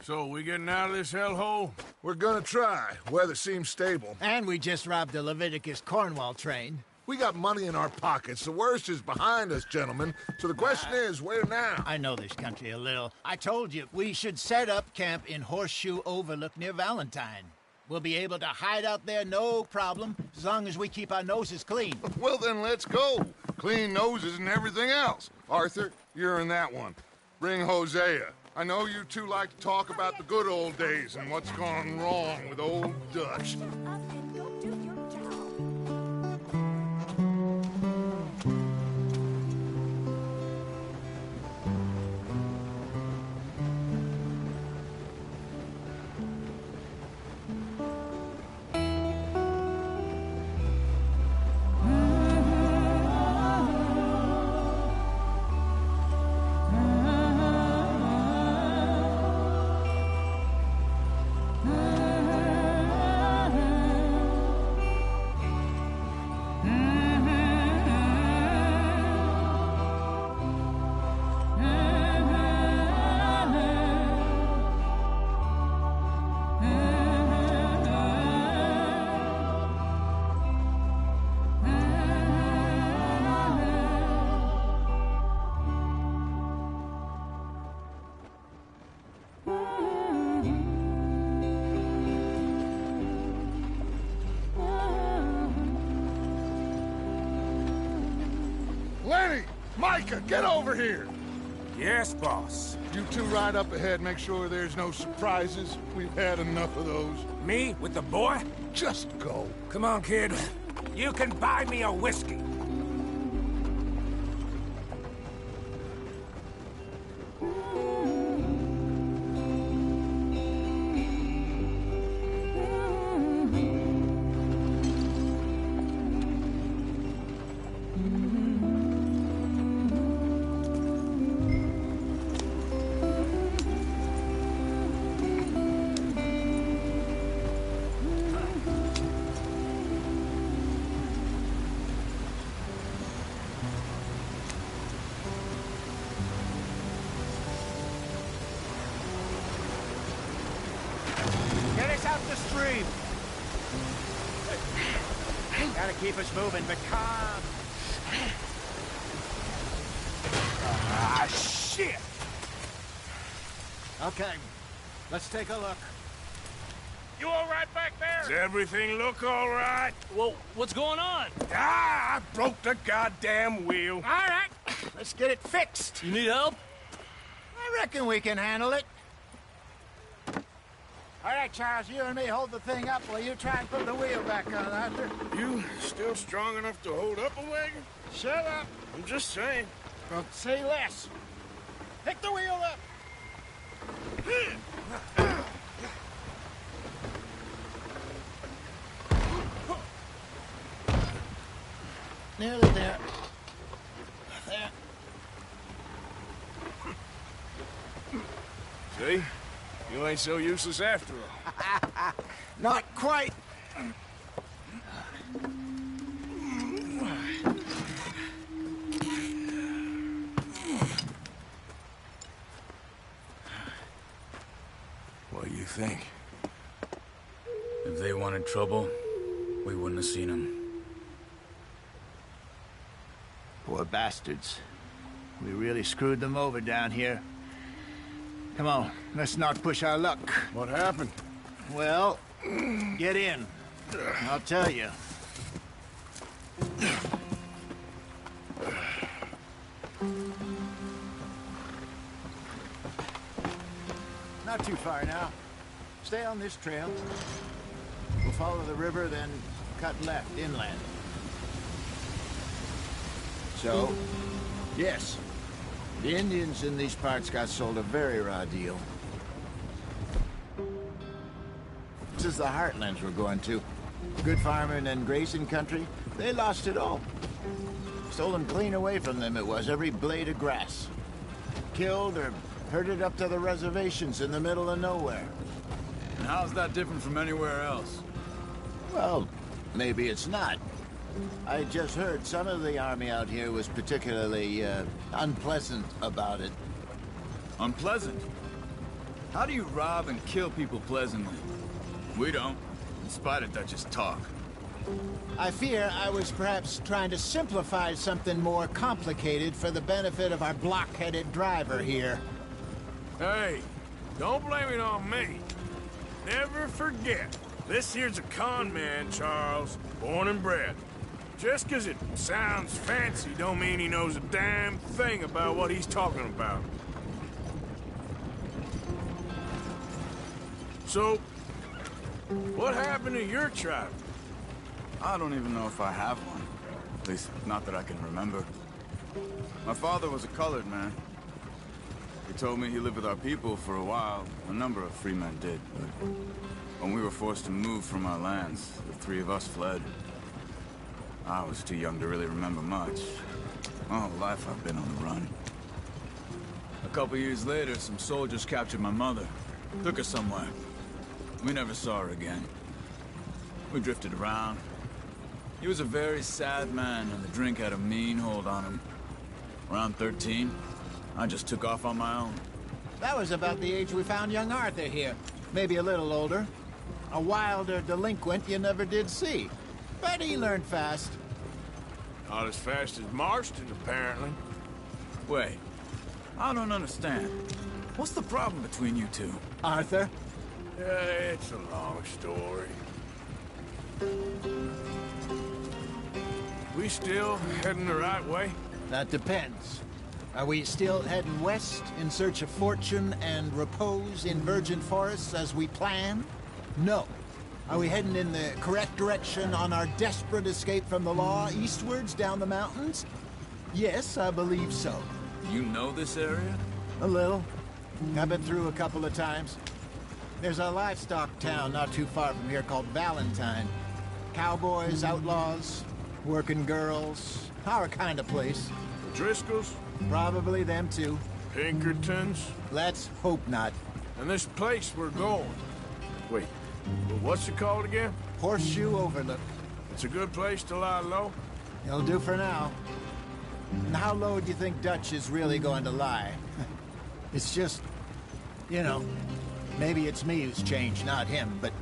So, we getting out of this hellhole? We're gonna try. Weather seems stable. And we just robbed the Leviticus Cornwall train. We got money in our pockets. The worst is behind us, gentlemen. So the question is, where now? I know this country a little. I told you, we should set up camp in Horseshoe Overlook near Valentine. We'll be able to hide out there, no problem, as long as we keep our noses clean. Well, then let's go. Clean noses and everything else. Arthur, you're in that one. Bring Hosea. I know you two like to talk about the good old days and what's gone wrong with old Dutch. Lenny! Micah, get over here! Yes, boss. You two ride up ahead, make sure there's no surprises. We've had enough of those. Me with the boy? Just go. Come on, kid. You can buy me a whiskey. Get us out the stream. Gotta keep us moving, but calm. Ah, shit! Okay, let's take a look. You all right back there? Does everything look all right? Well, what's going on? Ah, I broke the goddamn wheel. All right, let's get it fixed. You need help? I reckon we can handle it. All right, Charles, you and me hold the thing up while you try and put the wheel back on, Arthur. You still strong enough to hold up a wagon? Shut up. I'm just saying. Well, say less. Pick the wheel up. Nearly there. There. See? You ain't so useless after all. Not quite. What do you think? If they wanted trouble, we wouldn't have seen them. Poor bastards. We really screwed them over down here. Come on, let's not push our luck. What happened? Well, get in. I'll tell you. Not too far now. Stay on this trail. We'll follow the river, then cut left inland. So, yes, the Indians in these parts got sold a very raw deal. This is the heartlands we're going to. Good farming and grazing country, they lost it all. Stolen clean away from them it was, every blade of grass. Killed or herded up to the reservations in the middle of nowhere. And how's that different from anywhere else? Well, maybe it's not. I just heard some of the army out here was particularly, unpleasant about it. Unpleasant? How do you rob and kill people pleasantly? We don't, in spite of Dutch's talk. I fear I was perhaps trying to simplify something more complicated for the benefit of our block-headed driver here. Hey, don't blame it on me. Never forget, this here's a con man, Charles, born and bred. Just 'cause it sounds fancy don't mean he knows a damn thing about what he's talking about. So, what happened to your tribe? I don't even know if I have one. At least, not that I can remember. My father was a colored man. He told me he lived with our people for a while. A number of free men did, but when we were forced to move from our lands, the three of us fled. I was too young to really remember much. My whole life I've been on the run. A couple years later, some soldiers captured my mother. Took her somewhere. We never saw her again. We drifted around. He was a very sad man, and the drink had a mean hold on him. Around 13, I just took off on my own. That was about the age we found young Arthur here. Maybe a little older. A wilder delinquent you never did see. But he learned fast. Not as fast as Marston, apparently. Wait, I don't understand. What's the problem between you two? Arthur? Yeah, it's a long story. We still heading the right way? That depends. Are we still heading west in search of fortune and repose in virgin forests as we planned? No. Are we heading in the correct direction on our desperate escape from the law eastwards down the mountains? Yes, I believe so. You know this area? A little. I've been through a couple of times. There's a livestock town not too far from here called Valentine. Cowboys, outlaws, working girls, our kind of place. The Driscolls? Probably them too. Pinkertons? Let's hope not. And this place we're going. Wait, what's it called again? Horseshoe Overlook. It's a good place to lie low? It'll do for now. And how low do you think Dutch is really going to lie? It's just, you know, maybe it's me who's changed, not him, but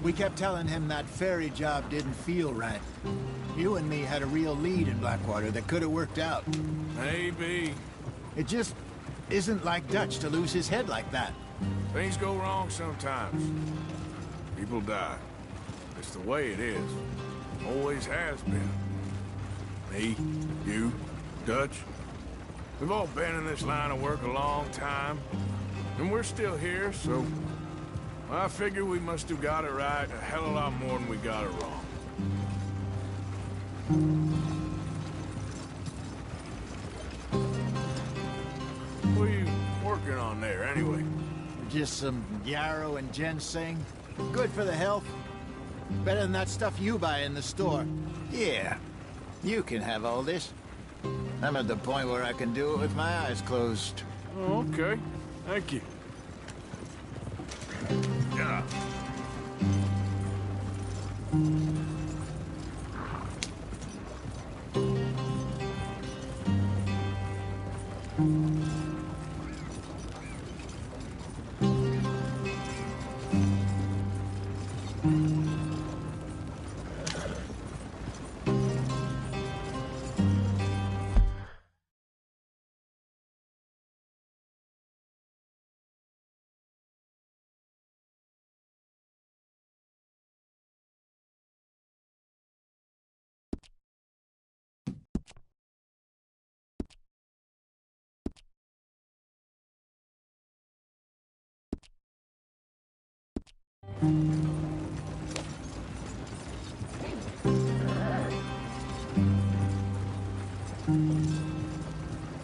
we kept telling him that ferry job didn't feel right. You and me had a real lead in Blackwater that could have worked out. Maybe. It just isn't like Dutch to lose his head like that. Things go wrong sometimes. People die. It's the way it is. Always has been. Me, you, Dutch. We've all been in this line of work a long time. And we're still here, so I figure we must have got it right a hell of a lot more than we got it wrong. What are you working on there, anyway? Just some yarrow and ginseng. Good for the health. Better than that stuff you buy in the store. Yeah, you can have all this. I'm at the point where I can do it with my eyes closed. Oh, okay. Thank you. Yeah.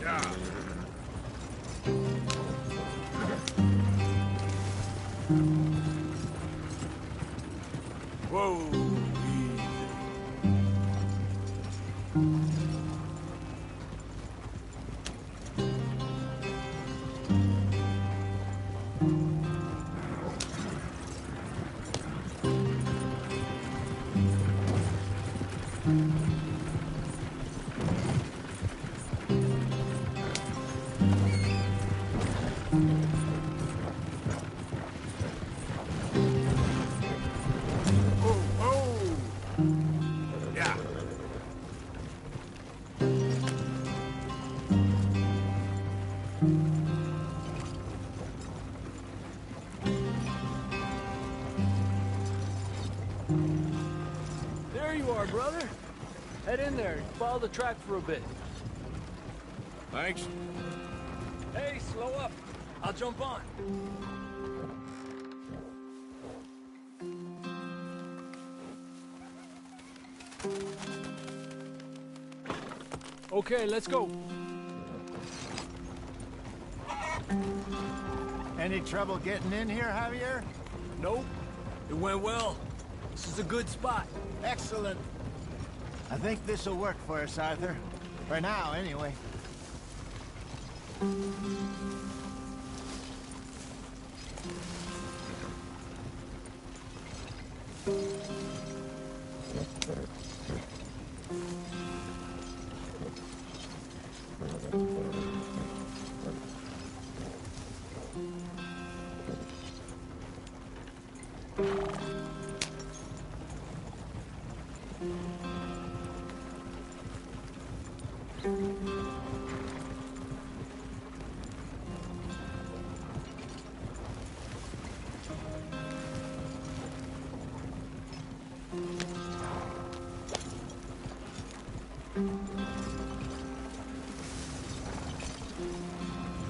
Yeah. Whoa. in there. Follow the track for a bit. Thanks. Hey, slow up. I'll jump on. Okay, let's go. Any trouble getting in here, Javier? Nope. It went well. This is a good spot. Excellent. I think this'll work for us, Arthur. For now, anyway.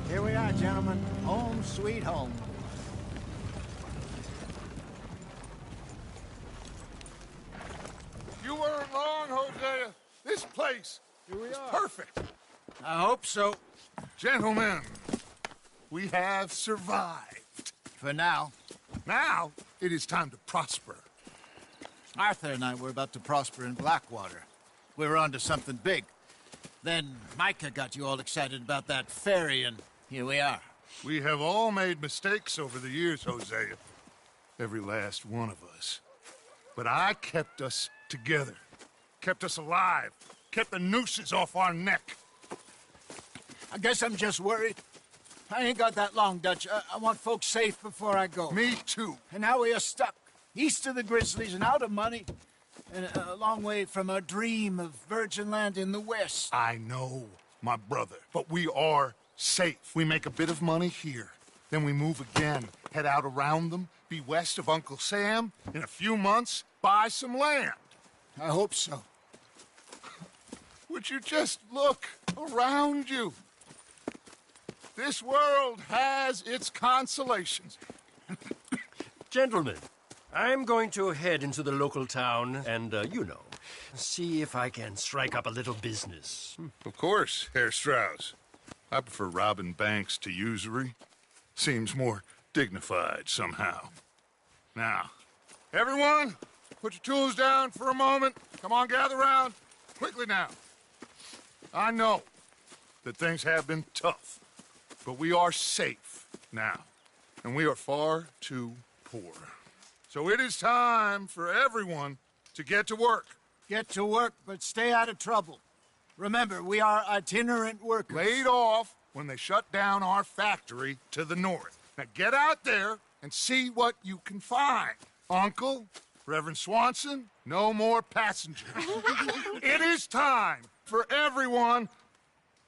Here we are, gentlemen. Home sweet home. You weren't wrong, Hosea. This place is perfect. I hope so. Gentlemen, we have survived. For now. Now, it is time to prosper. Arthur and I were about to prosper in Blackwater. We were on to something big. Then Micah got you all excited about that ferry, and here we are. We have all made mistakes over the years, Hosea. Every last one of us. But I kept us together. Kept us alive. Kept the nooses off our neck. I guess I'm just worried. I ain't got that long, Dutch. I want folks safe before I go. Me too. And now we are stuck, east of the Grizzlies and out of money, and a long way from our dream of virgin land in the west. I know, my brother, but we are safe. We make a bit of money here. Then we move again, head out around them, be west of Uncle Sam. In a few months, buy some land. I hope so. Would you just look around you? This world has its consolations. Gentlemen, I'm going to head into the local town and, see if I can strike up a little business. Of course, Herr Strauss. I prefer robbing banks to usury. Seems more dignified somehow. Now, everyone, put your tools down for a moment. Come on, gather round. Quickly now. I know that things have been tough, but we are safe now, and we are far too poor. So it is time for everyone to get to work. Get to work, but stay out of trouble. Remember, we are itinerant workers. Laid off when they shut down our factory to the north. Now get out there and see what you can find. Uncle, Reverend Swanson, no more passengers. It is time for everyone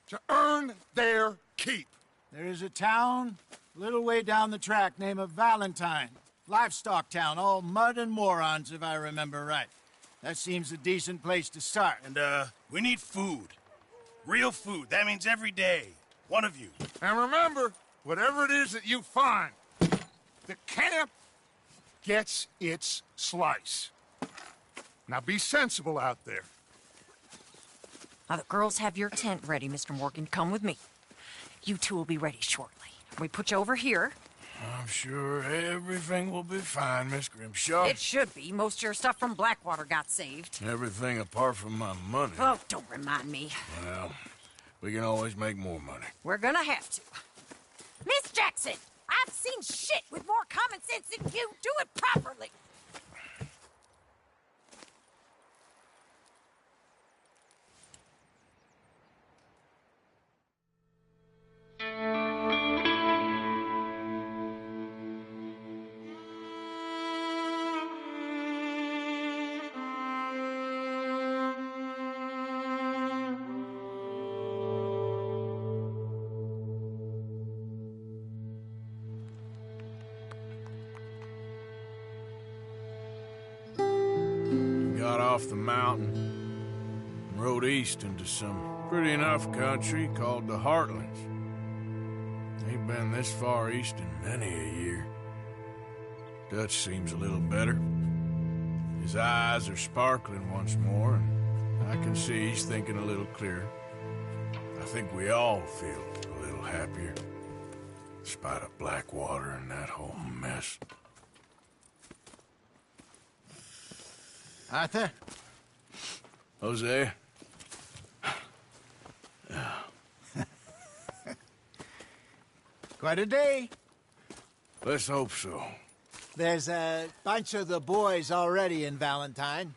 to earn their keep. There is a town a little way down the track named Valentine. Livestock town, all mud and morons, if I remember right. That seems a decent place to start. And, we need food. Real food. That means every day. One of you. And remember, whatever it is that you find, the camp gets its slice. Now be sensible out there. Now, the girls have your tent ready, Mr. Morgan. Come with me. You two will be ready shortly. We put you over here. I'm sure everything will be fine, Miss Grimshaw. It should be. Most of your stuff from Blackwater got saved. Everything apart from my money. Oh, don't remind me. Well, we can always make more money. We're gonna have to. Miss Jackson, I've seen shit with more common sense than you. Do it properly. Got off the mountain, rode east into some pretty enough country called the Heartlands. Ain't been this far east in many a year. Dutch seems a little better. His eyes are sparkling once more, and I can see he's thinking a little clearer. I think we all feel a little happier, despite of Blackwater and that whole mess. Arthur? Jose? Quite a day. Let's hope so. There's a bunch of the boys already in Valentine.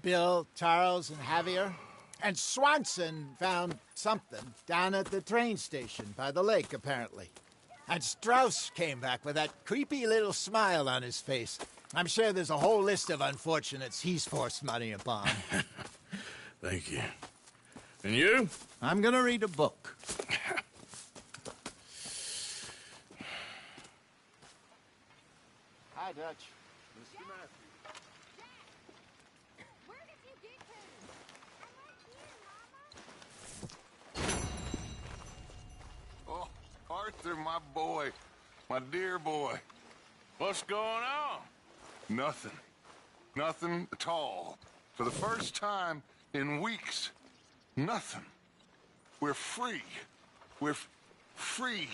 Bill, Charles, and Javier. And Swanson found something down at the train station by the lake, apparently. And Strauss came back with that creepy little smile on his face. I'm sure there's a whole list of unfortunates he's forced money upon. Thank you. And you? I'm gonna read a book. Hi, Dutch. Mr. Matthews. Where did you get to? I'm right here, Mama. Oh, Arthur, my boy. My dear boy. What's going on? Nothing. Nothing at all. For the first time in weeks, nothing. We're free. We're free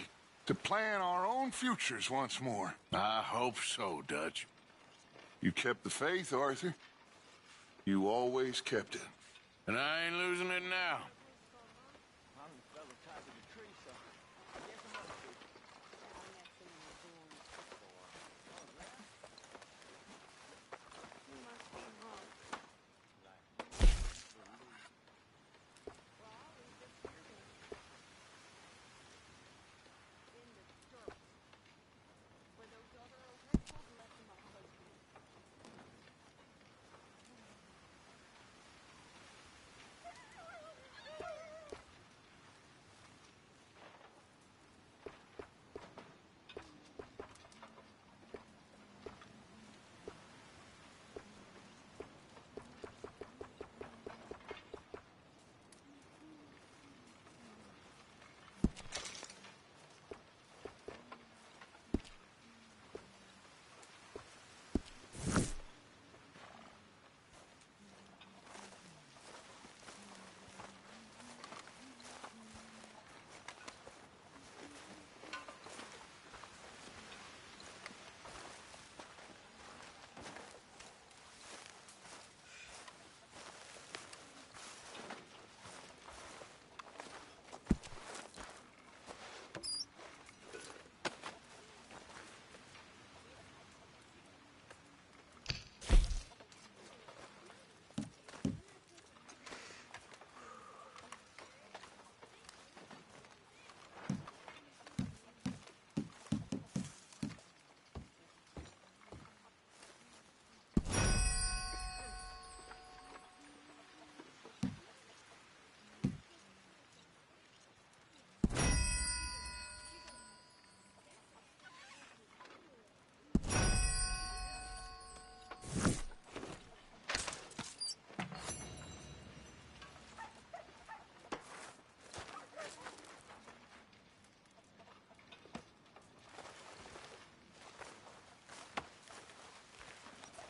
to plan our own futures once more. I hope so, Dutch. You kept the faith, Arthur. You always kept it. And I ain't losing it now.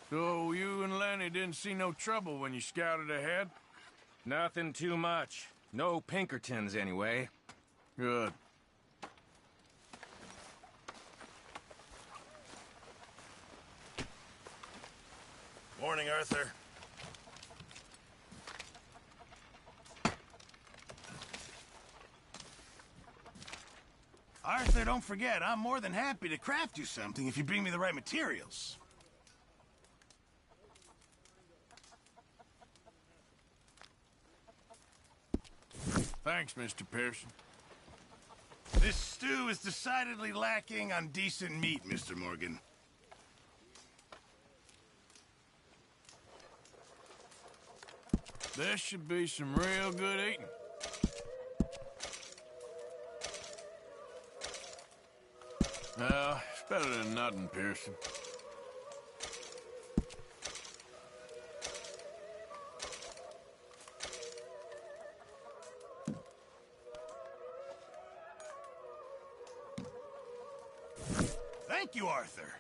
So you and Lenny didn't see no trouble when you scouted ahead? Nothing too much. No Pinkertons, anyway. Good. Morning, Arthur. Arthur, don't forget, I'm more than happy to craft you something if you bring me the right materials. Thanks, Mr. Pearson. This stew is decidedly lacking on decent meat, Mr. Morgan. This should be some real good eating. Well, it's better than nothing, Pearson. Thank you, Arthur.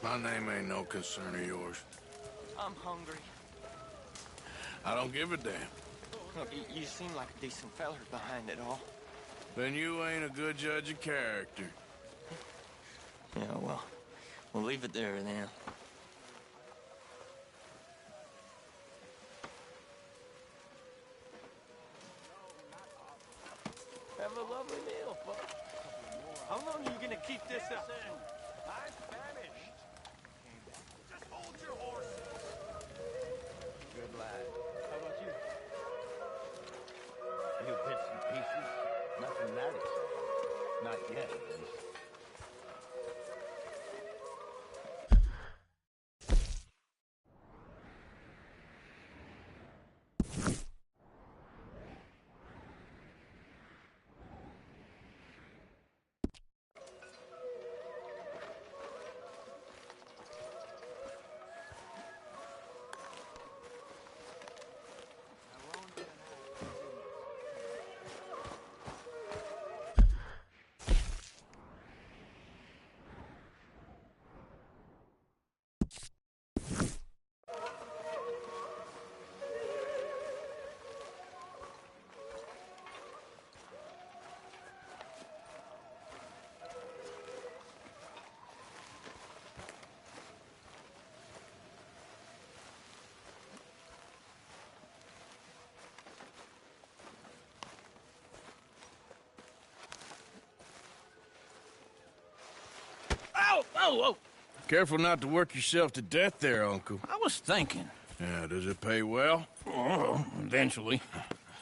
My name ain't no concern of yours. I'm hungry. I don't give a damn. Look, you seem like a decent feller behind it all. Then you ain't a good judge of character. Yeah, well, we'll leave it there then. Have a lovely meal, folks. How long are you gonna keep this up? I'm famished. Just hold your horses. Good lad. How about you? You bits and pieces. Nothing that exciting. Not yet, at least. Oh! Careful not to work yourself to death there, Uncle. I was thinking. Yeah, does it pay well? Oh, eventually.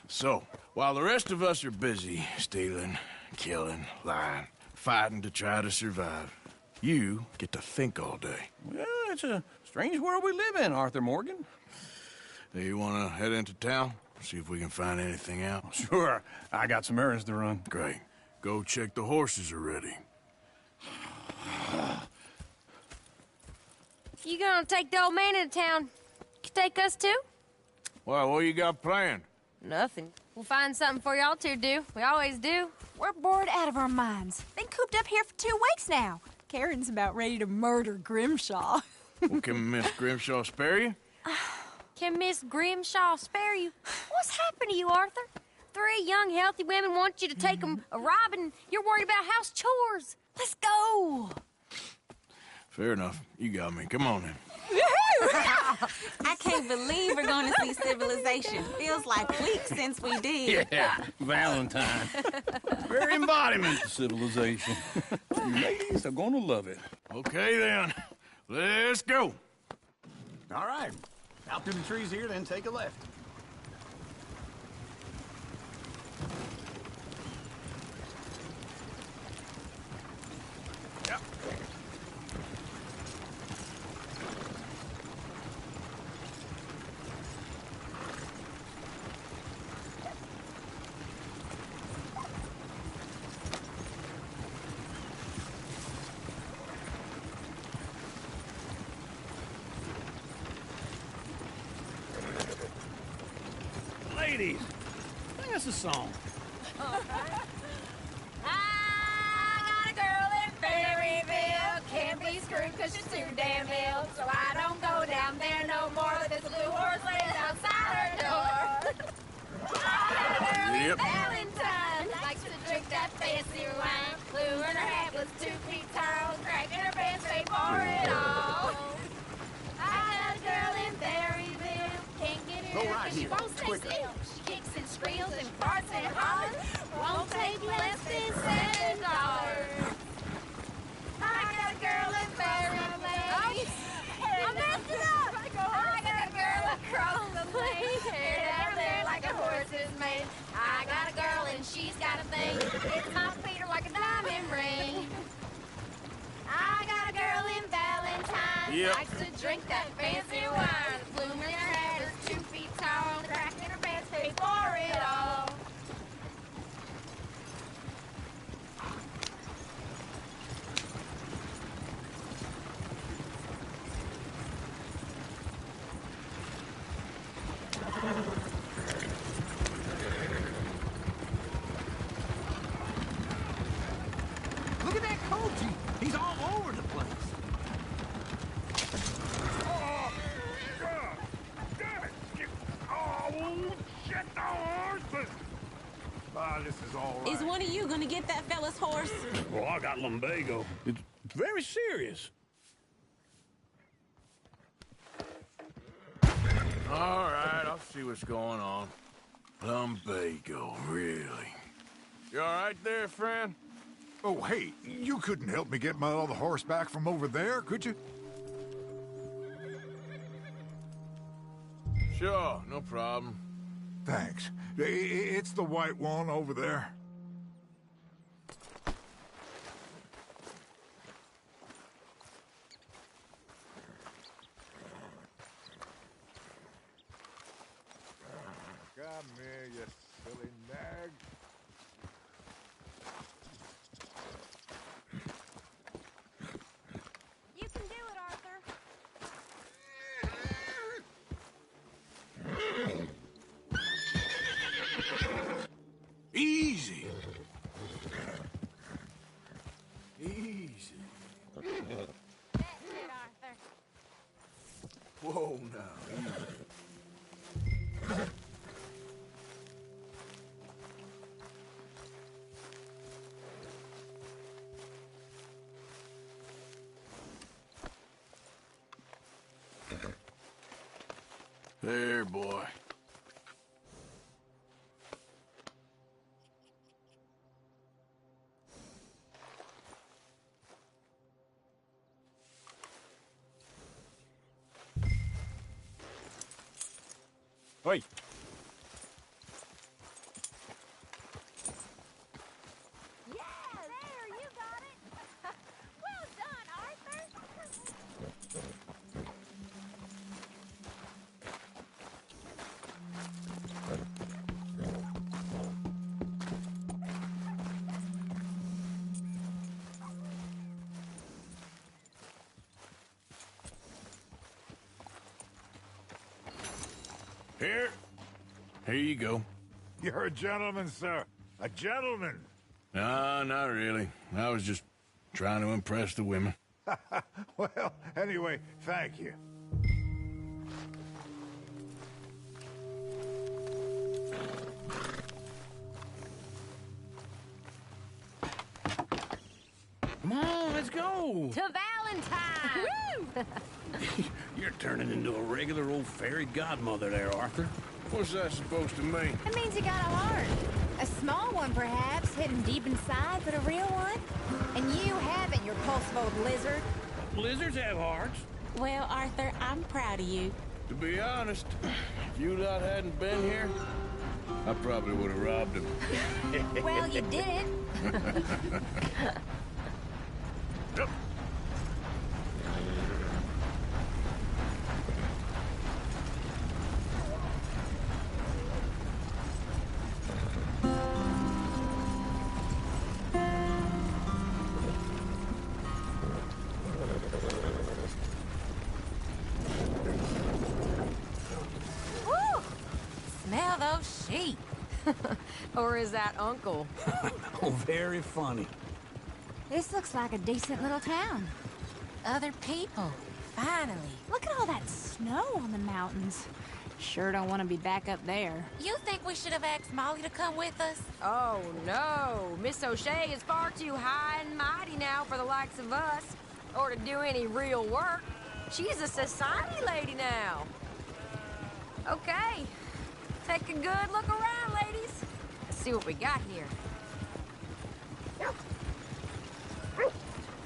So, while the rest of us are busy stealing, killing, lying, fighting to try to survive, you get to think all day. Well, it's a strange world we live in, Arthur Morgan. Do you want to head into town? See if we can find anything out? Sure. I got some errands to run. Great. Go check the horses are ready. You gonna take the old man into town? You take us too? Well, what you got planned? Nothing. We'll find something for y'all to do. We always do. We're bored out of our minds. Been cooped up here for 2 weeks now. Karen's about ready to murder Grimshaw. Well, can Miss Grimshaw spare you? Can Miss Grimshaw spare you? What's happened to you, Arthur? 3 young, healthy women want you to take them a robbing. You're worried about house chores. Let's go. Fair enough. You got me. Come on then. I can't believe we're going to see civilization. Feels like weeks since we did. Yeah, Valentine. Very embodiment of civilization. You ladies are going to love it. Okay then. Let's go. All right. Out through the trees here, then take a left. Ladies, sing us a song. I got a girl in Berryville. Can't be screwed 'cause she's too damn ill. So I don't go down there no more. There's a blue horse laying outside her door. I got a girl in Valentine. Likes to drink that fancy wine. Blue in her hat was 2 feet tall. Cracking her pants, paid for it all. I got a girl in Berryville. Can't get her right 'cause she here. won't stay still. She kicks and squeals and farts and hollers. Won't take less than $7. I got a girl in Berryville. I messed it up. I got a girl across the lane. Hair down there like a horse is made. I got a girl Yep. Likes to drink that fancy wine. The plume in her head is 2 feet tall. The crack in her pants pays for it all. Look at that Koji. He's all over the place. Oh, God! Damn it! Oh, shit, the horses! Ah, this is all right. Is one of you gonna get that fella's horse? Well, I got lumbago. It's very serious. All right, I'll see what's going on. Lumbago, really? You all right there, friend? Oh, hey, you couldn't help me get my other horse back from over there, could you? Sure, no problem. Thanks. It's the white one over there. Come here, you silly nag. You can do it, Arthur. Easy. Easy. That's it, Arthur. Whoa, now. There, boy. Hey, Yeah, there, you got it. Well done, Arthur. Here. Here you go. You're a gentleman, sir. A gentleman. No, not really. I was just trying to impress the women. Well, anyway, thank you. come on, let's go. To Valentine. You're turning into a regular old fairy godmother there, Arthur. What's that supposed to mean? It means you got a heart. A small one, perhaps, hidden deep inside, but a real one. And you haven't, you repulsive old lizard. Lizards have hearts. Well, Arthur, I'm proud of you. To be honest, if you lot hadn't been here, I probably would have robbed him. Well, you did. Yep. Woo! Smell those sheep. Or is that Uncle? Oh, very funny. This looks like a decent little town. Other people. Finally. Look at all that snow on the mountains. Sure don't want to be back up there. You think we should have asked Molly to come with us? Oh, no. Miss O'Shea is far too high and mighty now for the likes of us, or to do any real work. She's a society lady now. Okay. Take a good look around, ladies. Let's see what we got here.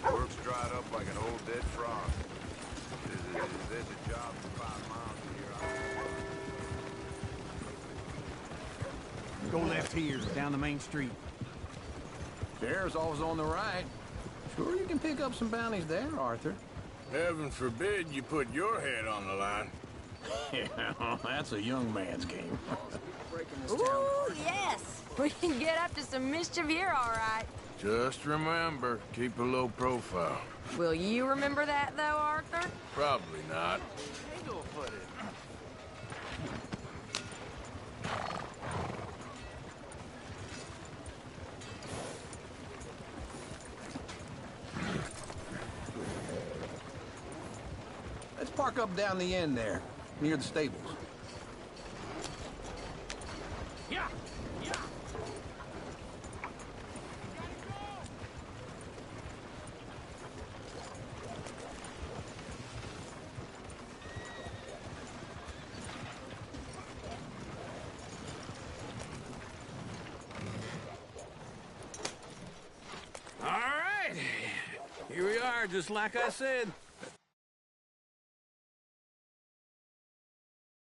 Work's dried up like an old dead frog. There's a job for 5 miles from here. Go left here, down the main street. There's always on the right. Sure you can pick up some bounties there, Arthur. Heaven forbid you put your head on the line. Yeah, that's a young man's game. Ooh, yes! We can get up to some mischief here, all right. Just remember, keep a low profile. Will you remember that, though, Arthur? Probably not. Let's park up down the end there, near the stables. Yeah, yeah. All right. Here we are, just like I said.